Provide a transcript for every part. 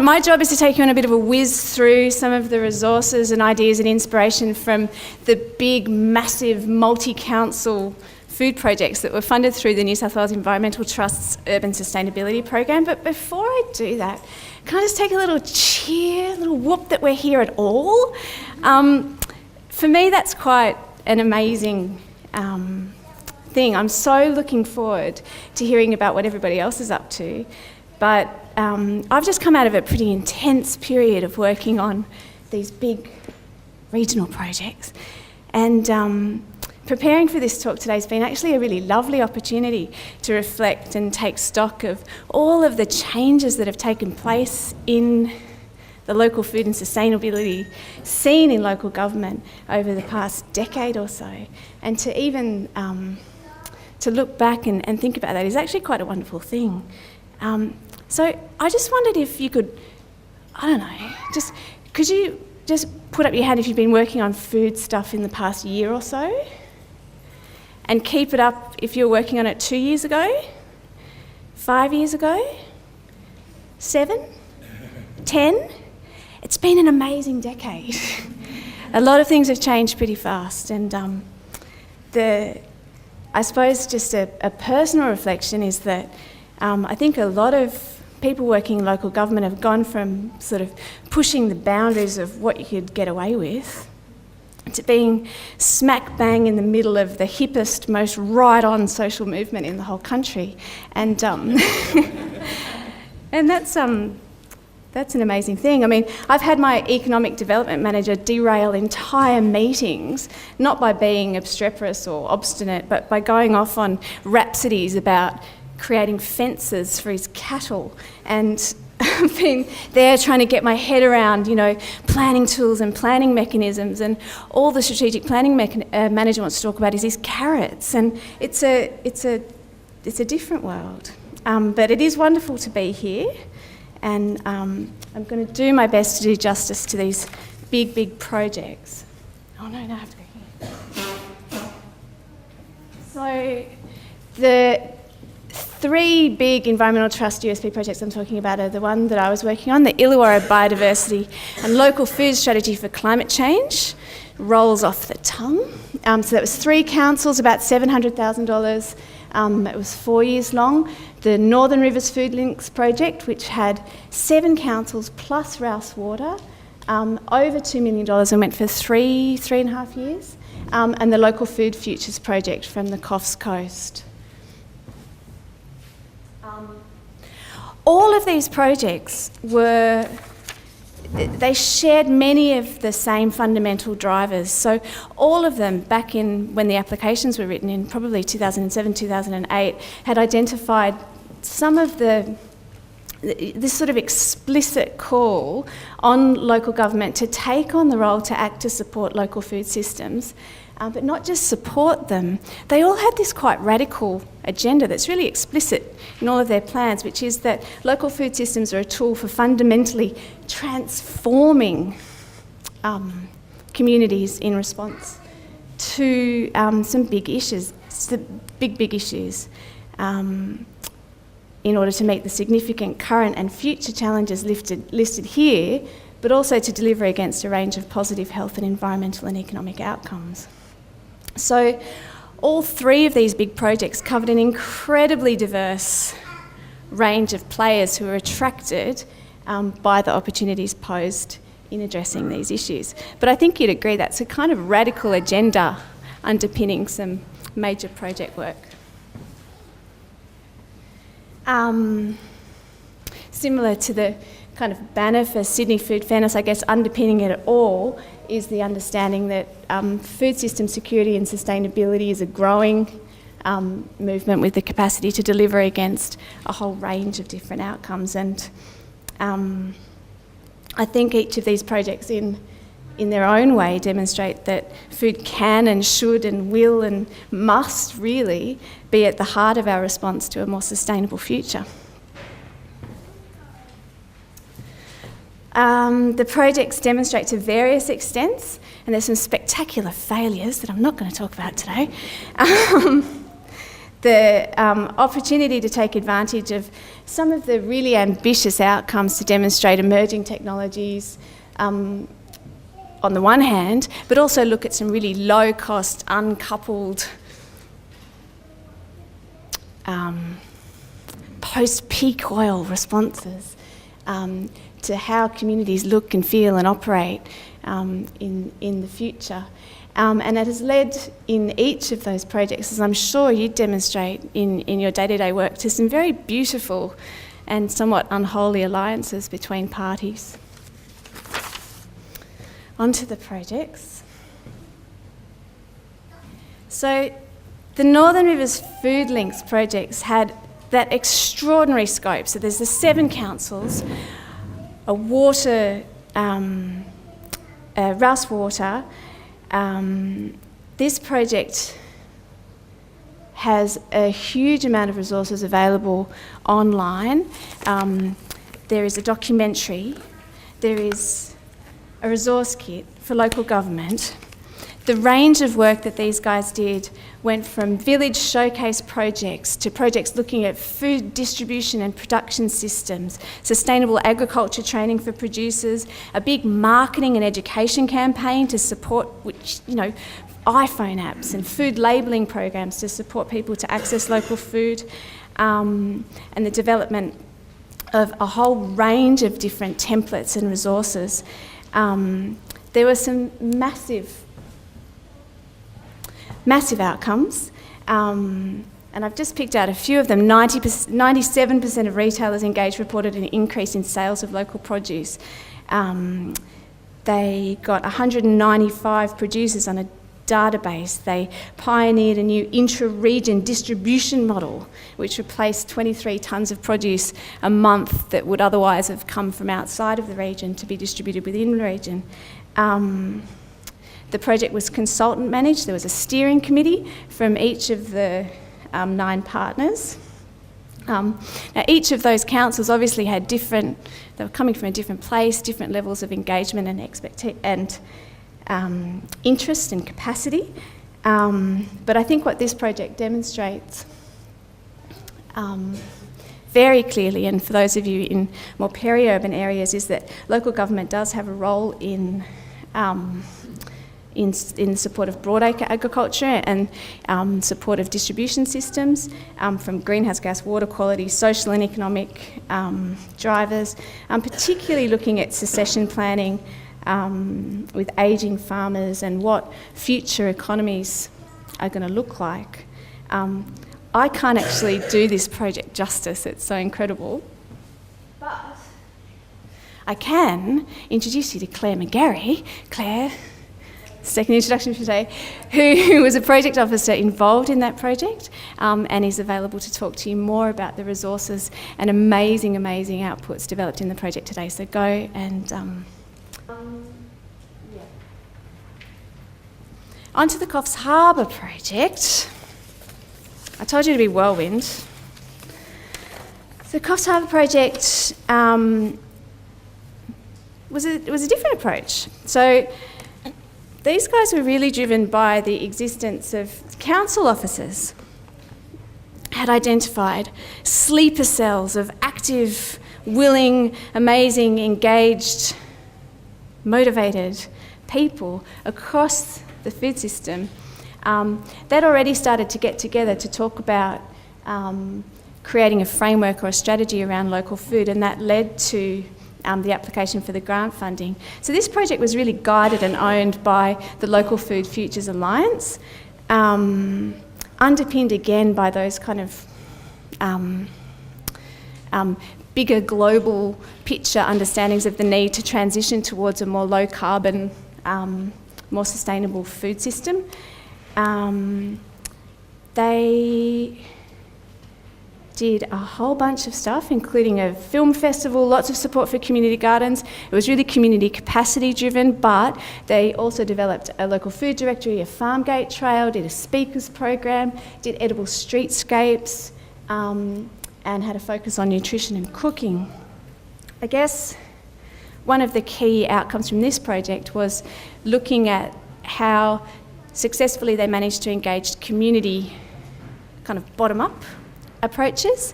my job is to take you on a bit of a whiz through some of the resources and ideas and inspiration from the big, massive, multi-council food projects that were funded through the New South Wales Environmental Trust's Urban Sustainability Program. But before I do that, can I just take a little cheer, a little whoop that we're here at all? For me, that's quite an amazing thing. I'm so looking forward to hearing about what everybody else is up to. But I've just come out of a pretty intense period of working on these big regional projects. And preparing for this talk today has been actually a really lovely opportunity to reflect and take stock of all of the changes that have taken place in the local food and sustainability scene in local government over the past decade or so. And to even to look back and think about that is actually quite a wonderful thing. So I just wondered if you could, I don't know, could you just put up your hand if you've been working on food stuff in the past year or so? And keep it up if you're working on it 2 years ago, 5 years ago, 7, 10. It's been an amazing decade. A lot of things have changed pretty fast, and I suppose just a personal reflection is that I think a lot of people working in local government have gone from sort of pushing the boundaries of what you could get away with to being smack bang in the middle of the hippest, most right-on social movement in the whole country. And and that's an amazing thing. I mean, I've had my economic development manager derail entire meetings, not by being obstreperous or obstinate, but by going off on rhapsodies about creating fences for his cattle. And I've been there trying to get my head around, planning tools and planning mechanisms, and all the strategic planning manager wants to talk about is his carrots. And it's a different world. But it is wonderful to be here. And I'm going to do my best to do justice to these big, big projects. Oh no, I have to go here. So the 3 big Environmental Trust USP projects I'm talking about are the one that I was working on, the Illawarra Biodiversity and Local Food Strategy for Climate Change. Rolls off the tongue. So that was 3 councils, about $700,000. It was 4 years long. The Northern Rivers Food Links project, which had 7 councils plus Rouse Water, over $2 million and went for 3.5 years. And the Local Food Futures project from the Coffs Coast. All of these projects they shared many of the same fundamental drivers. So all of them, back in when the applications were written in probably 2007, 2008, had identified some of this sort of explicit call on local government to take on the role to act to support local food systems, but not just support them. They all had this quite radical agenda that's really explicit in all of their plans, which is that local food systems are a tool for fundamentally transforming communities in response to some big issues, big issues, in order to meet the significant current and future challenges listed here, but also to deliver against a range of positive health and environmental and economic outcomes. So all 3 of these big projects covered an incredibly diverse range of players who were attracted by the opportunities posed in addressing these issues. But I think you'd agree that's a kind of radical agenda underpinning some major project work. Similar to the kind of banner for Sydney food fairness, I guess underpinning it all is the understanding that food system security and sustainability is a growing movement with the capacity to deliver against a whole range of different outcomes. And I think each of these projects in their own way demonstrate that food can and should and will and must really be at the heart of our response to a more sustainable future. The projects demonstrate to various extents, and there's some spectacular failures that I'm not going to talk about today, the opportunity to take advantage of some of the really ambitious outcomes to demonstrate emerging technologies on the one hand, but also look at some really low-cost, uncoupled post-peak oil responses to how communities look and feel and operate in the future. And it has led in each of those projects, as I'm sure you demonstrate in your day-to-day work, to some very beautiful and somewhat unholy alliances between parties. Onto the projects. So the Northern Rivers Food Links projects had that extraordinary scope. So there's the 7 councils, a water, Rouse Water. This project has a huge amount of resources available online. There is a documentary, there is a resource kit for local government. The range of work that these guys did went from village showcase projects to projects looking at food distribution and production systems, sustainable agriculture training for producers, a big marketing and education campaign to support, iPhone apps and food labelling programs to support people to access local food, and the development of a whole range of different templates and resources. There were some massive outcomes, and I've just picked out a few of them. 97% of retailers engaged reported an increase in sales of local produce. They got 195 producers on a database. They pioneered a new intra-region distribution model, which replaced 23 tonnes of produce a month that would otherwise have come from outside of the region to be distributed within the region. The project was consultant managed. There was a steering committee from each of the 9 partners. Now, each of those councils obviously had they were coming from a different place, different levels of engagement and interest and capacity. But I think what this project demonstrates very clearly, and for those of you in more peri-urban areas, is that local government does have a role in support of broadacre agriculture and support of distribution systems, from greenhouse gas, water quality, social and economic drivers, particularly looking at succession planning with ageing farmers and what future economies are going to look like. I can't actually do this project justice, it's so incredible. But I can introduce you to Claire McGarry. Claire, second introduction for today, who was a project officer involved in that project and is available to talk to you more about the resources and amazing outputs developed in the project today. So go and... Onto the Coffs Harbour project. I told you to be whirlwind. The Coffs Harbour project was a different approach. So these guys were really driven by the existence of council officers had identified sleeper cells of active, willing, amazing, engaged, motivated people across the food system. They'd already started to get together to talk about creating a framework or a strategy around local food, and that led to the application for the grant funding. So this project was really guided and owned by the Local Food Futures Alliance, underpinned again by those kind of bigger global picture understandings of the need to transition towards a more low carbon, more sustainable food system. They did a whole bunch of stuff, including a film festival, lots of support for community gardens. It was really community capacity driven, but they also developed a local food directory, a farm gate trail, did a speakers program, did edible streetscapes, and had a focus on nutrition and cooking. I guess one of the key outcomes from this project was looking at how successfully they managed to engage community kind of bottom-up approaches,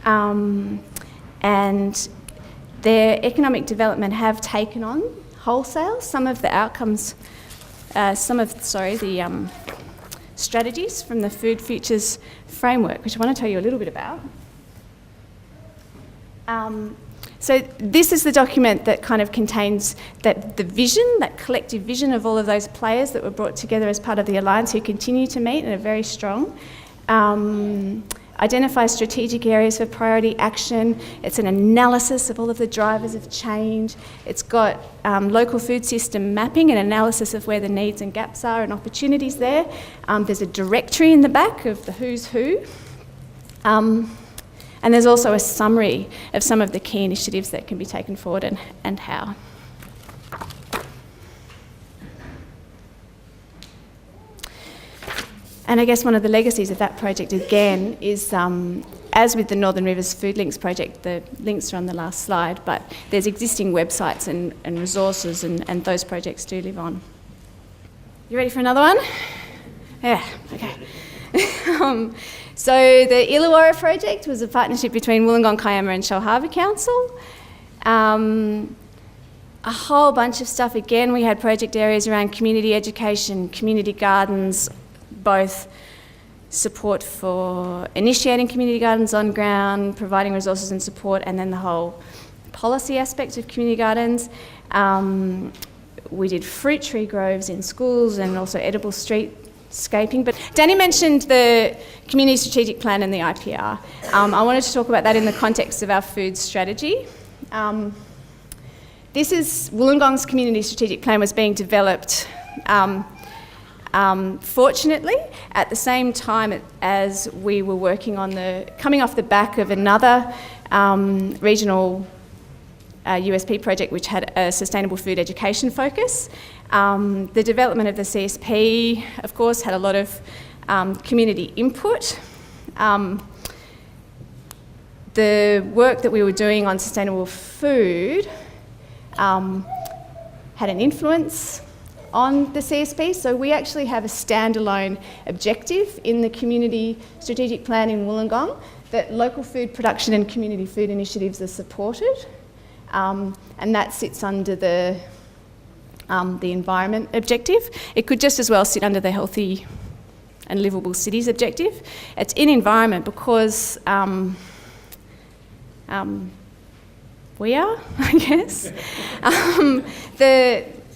and their economic development have taken on wholesale some of the outcomes, the strategies from the Food Futures framework, which I want to tell you a little bit about. So this is the document that kind of contains the vision, that collective vision of all of those players that were brought together as part of the Alliance, who continue to meet and are very strong. Identify strategic areas for priority action. It's an analysis of all of the drivers of change. It's got local food system mapping and analysis of where the needs and gaps are and opportunities there. There's a directory in the back of the who's who. And there's also a summary of some of the key initiatives that can be taken forward and how. And I guess one of the legacies of that project, again, is, as with the Northern Rivers Food Links project, the links are on the last slide, but there's existing websites and resources, and those projects do live on. You ready for another one? Yeah, okay. So the Illawarra project was a partnership between Wollongong, Kiama and Shellharbour Council. A whole bunch of stuff. Again, we had project areas around community education, community gardens, both support for initiating community gardens on ground, providing resources and support, and then the whole policy aspect of community gardens. We did fruit tree groves in schools and also edible streetscaping. But Danny mentioned the Community Strategic Plan and the IPR. I wanted to talk about that in the context of our food strategy. This is Wollongong's Community Strategic Plan was being developed fortunately at the same time as we were working on coming off the back of another regional USP project which had a sustainable food education focus. The development of the CSP, of course, had a lot of community input. The work that we were doing on sustainable food had an influence on the CSP, so we actually have a standalone objective in the Community Strategic Plan in Wollongong that local food production and community food initiatives are supported, and that sits under the environment objective. It could just as well sit under the healthy and livable cities objective. It's in environment because we are, I guess.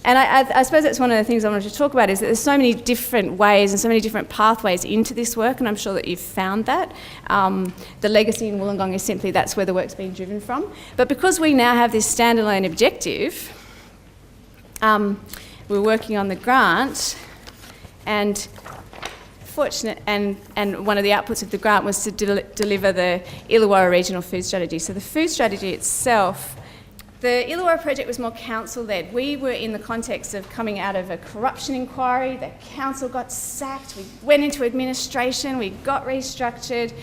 And I suppose that's one of the things I wanted to talk about, is that there's so many different ways and so many different pathways into this work, and I'm sure that you've found that. The legacy in Wollongong is simply that's where the work's being driven from. But because we now have this standalone objective, we're working on the grant, and fortunate, and one of the outputs of the grant was to deliver the Illawarra Regional Food Strategy. So the food strategy itself, the Illawarra project was more council-led. We were in the context of coming out of a corruption inquiry. The council got sacked. We went into administration. We got restructured.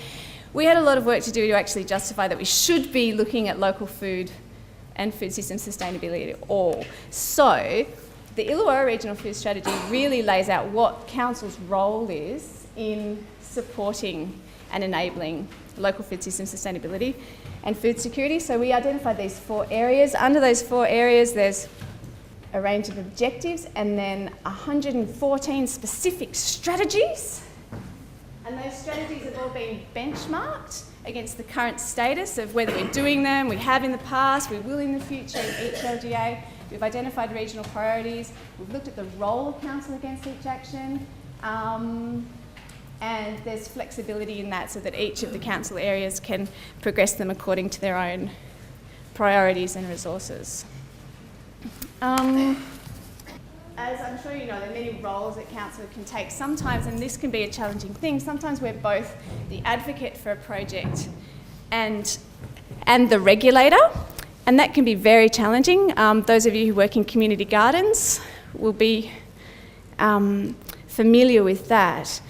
We had a lot of work to do to actually justify that we should be looking at local food and food system sustainability at all. So the Illawarra Regional Food Strategy really lays out what council's role is in supporting and enabling local food system sustainability and food security. So we identified these 4 areas. Under those 4 areas, there's a range of objectives and then 114 specific strategies. And those strategies have all been benchmarked against the current status of whether we're doing them, we have in the past, we will in the future in each LGA. We've identified regional priorities. We've looked at the role of council against each action. And there's flexibility in that so that each of the council areas can progress them according to their own priorities and resources. As I'm sure you know, there are many roles that council can take sometimes, and this can be a challenging thing. Sometimes we're both the advocate for a project and the regulator, and that can be very challenging. Those of you who work in community gardens will be familiar with that.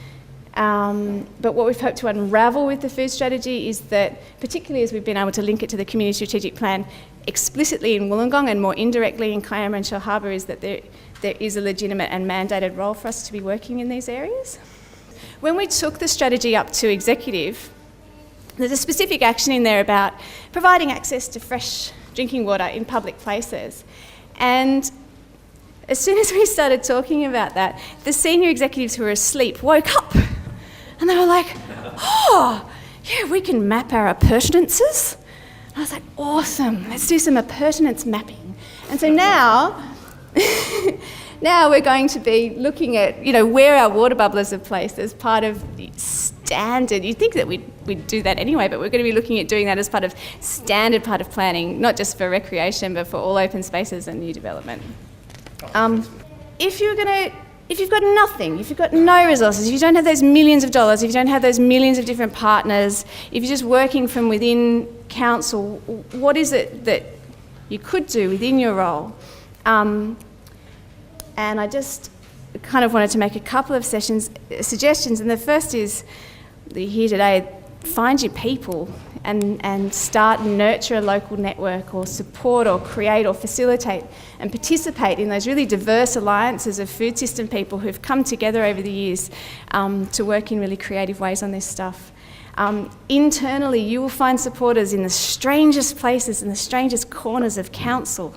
But what we've hoped to unravel with the food strategy is that, particularly as we've been able to link it to the Community Strategic Plan explicitly in Wollongong and more indirectly in Kiama and Shellharbour, is that there is a legitimate and mandated role for us to be working in these areas. when we took the strategy up to executive, there's a specific action in there about providing access to fresh drinking water in public places. And as soon as we started talking about that, the senior executives who were asleep woke up and they were like, oh, yeah, we can map our appurtenances. And I was like, awesome, let's do some appurtenance mapping. And so now, now we're going to be looking at, where our water bubblers are placed as part of the standard. You'd think that we'd do that anyway, but we're going to be looking at doing that as part of standard part of planning, not just for recreation, but for all open spaces and new development. If you've got nothing, if you've got no resources, if you don't have those millions of dollars, if you don't have those millions of different partners, if you're just working from within council, what is it that you could do within your role? And I just kind of wanted to make a couple of suggestions, and the first is that you're here today, find your people and start and nurture a local network, or support or create or facilitate and participate in those really diverse alliances of food system people who've come together over the years to work in really creative ways on this stuff. Internally, you will find supporters in the strangest places, in the strangest corners of council.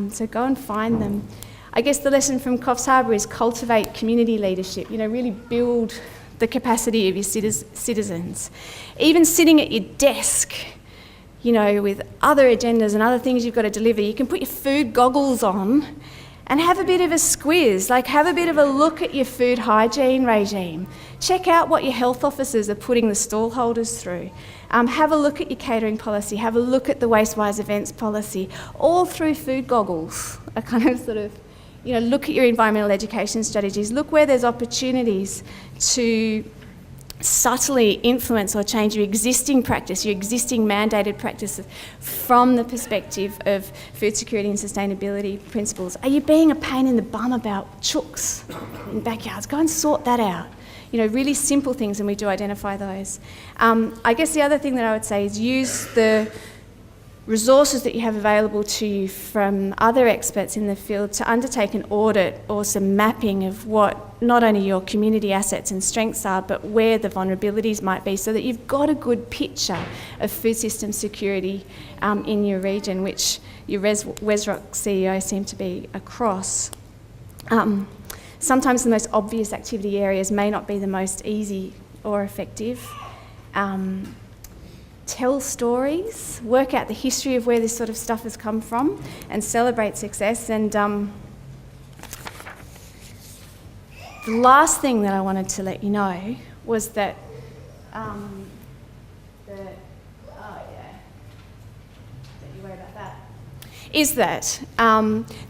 So go and find them. I guess the lesson from Coffs Harbour is cultivate community leadership, really build the capacity of your citizens. Even sitting at your desk, with other agendas and other things you've got to deliver, you can put your food goggles on and have a bit of a squiz, have a bit of a look at your food hygiene regime. Check out what your health officers are putting the stall holders through. Have a look at your catering policy, have a look at the Wastewise events policy, all through food goggles. A kind of sort of, look at your environmental education strategies, look where there's opportunities to subtly influence or change your existing practice, your existing mandated practices from the perspective of food security and sustainability principles. Are you being a pain in the bum about chooks in backyards? Go and sort that out. Really simple things, and we do identify those. I guess the other thing that I would say is use the resources that you have available to you from other experts in the field to undertake an audit or some mapping of what not only your community assets and strengths are, but where the vulnerabilities might be, so that you've got a good picture of food system security in your region, which your WesRock CEO seemed to be across. Sometimes the most obvious activity areas may not be the most easy or effective. Tell stories, work out the history of where this sort of stuff has come from, and celebrate success. And the last thing that I wanted to let you know was that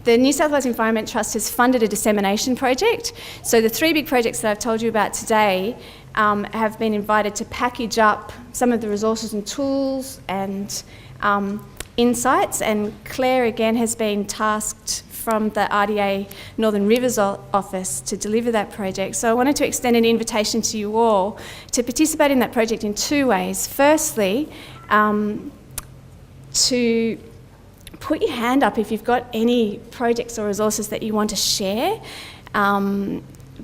the New South Wales Environment Trust has funded a dissemination project. So the three big projects that I've told you about today have been invited to package up some of the resources and tools and insights, and Claire again has been tasked from the RDA Northern Rivers office to deliver that project. So I wanted to extend an invitation to you all to participate in that project in two ways. Firstly, to put your hand up if you've got any projects or resources that you want to share,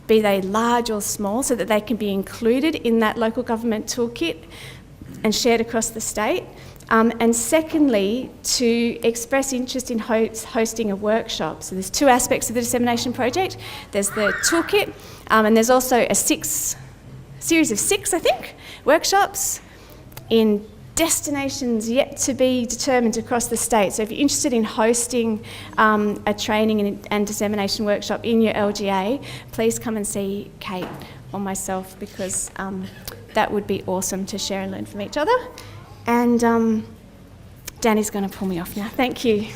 be they large or small, so that they can be included in that local government toolkit and shared across the state. And secondly, to express interest in hosting a workshop. So there's two aspects of the dissemination project. There's the toolkit, and there's also a series of six, I think, workshops in destinations yet to be determined across the state. So if you're interested in hosting a training and dissemination workshop in your LGA, please come and see Kate or myself, because that would be awesome to share and learn from each other. And Danny's going to pull me off now. Thank you.